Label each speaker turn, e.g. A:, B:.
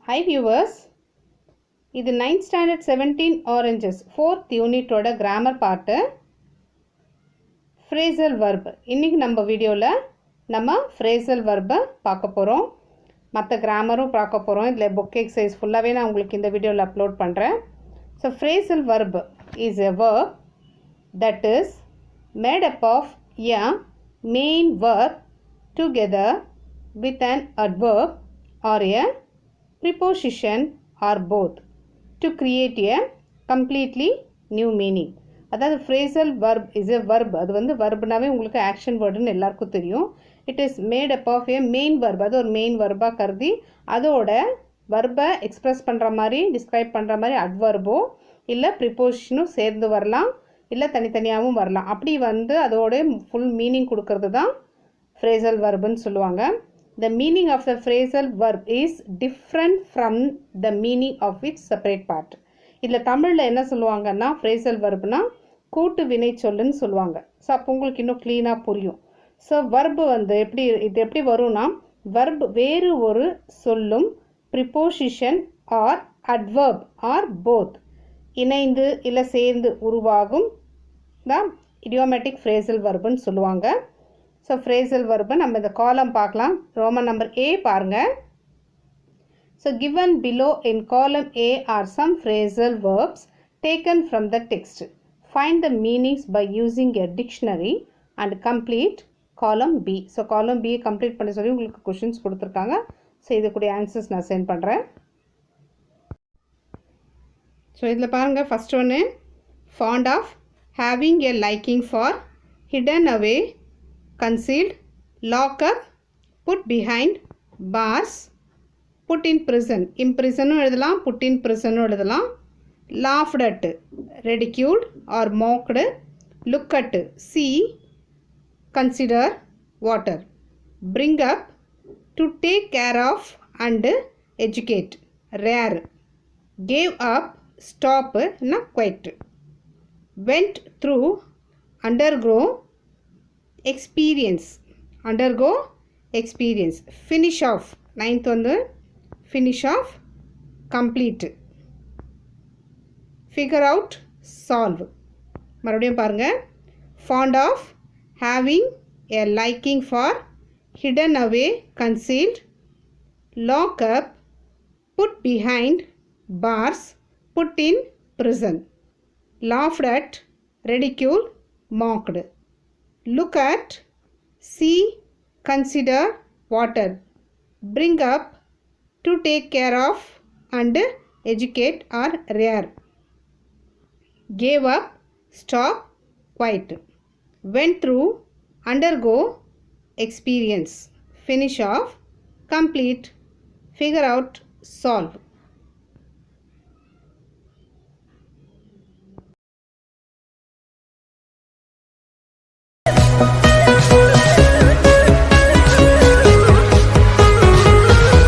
A: Hi viewers, இது 9th standard 17 oranges 4th unit ஓட grammar part phrasal verb. இன்னைக்கு நம்ம வீடியோல நம்ம phrasal verb பார்க்க போறோம். மற்ற கிராமரும் பார்க்க போறோம். இதுல book exercise ஃபுல்லாவே நான் உங்களுக்கு இந்த வீடியோல அப்லோட் பண்றேன். So phrasal verb is a verb that is made up of a main verb together with an adverb or a preposition or both to create a completely new meaning. அதாவது phrasal verb is a verb. அது வந்து verbனாவே உங்களுக்கு action wordன்னு எல்லாருக்கும் தெரியும். It is made up of a main verb. அது ஒரு main verb-ஆ கருதி அதோட verb-ஐ express பண்ற மாதிரி describe பண்ற மாதிரி adverb-ஓ இல்ல preposition-உம் சேர்ந்து வரலாம் இல்ல தனித்தனியாவும் வரலாம். அப்படி வந்து அதோட full meaning கொடுக்கிறது தான் phrasal verb-ன்னு சொல்லுவாங்க. The meaning of the phrasal verb is different from the meaning of its separate part. இதுல தமிழ்ல என்ன சொல்லுவாங்கன்னா phrasal verbனா கூட்டு வினை சொல்லுன்னு சொல்லுவாங்க. ஸோ அப்போ உங்களுக்கு இன்னும் கிளீனாக புரியும். ஸோ verb வந்து இது எப்படி வரும்னா verb வேறு ஒரு சொல்லும் preposition or adverb or both இணைந்து இல்லை சேர்ந்து உருவாகும் தான் idiomatic phrasal verbன்னு சொல்லுவாங்க. So phrasal verb நம்ம இந்த column பார்க்கலாம். Roman number A பாருங்க. So given below in column A are some phrasal verbs taken from the text. Find the meanings by using a dictionary and complete column B. So column B complete பண்ண சொல்லி உங்களுக்கு questions கொடுத்திருக்காங்க. So இதுக்குடைய answers நான் send பண்றேன். So இதுல பாருங்க first one fond of, having a liking for, hidden away, concealed, lock up, put behind, bars, put in prison. Imprison எழுதலாம், put in prison எழுதலாம். Laughed at, ridiculed or mocked, look at, see, consider, water. Bring up, to take care of and educate. Rare. Gave up, stop, not quite. Went through, undergo, experience. Undergo, experience. Finish off. 9th one, finish off, complete. Figure out, solve. மறுபடியும் பாருங்க. Fond of, having a liking for, hidden away, concealed, lock up, put behind, bars, put in prison. Laughed at, ridicule, mocked. Look at, see, consider, water. Bring up, to take care of and educate are rare. Gave up, stop, quite. Went through, undergo, experience. Finish off, complete, figure out, solve.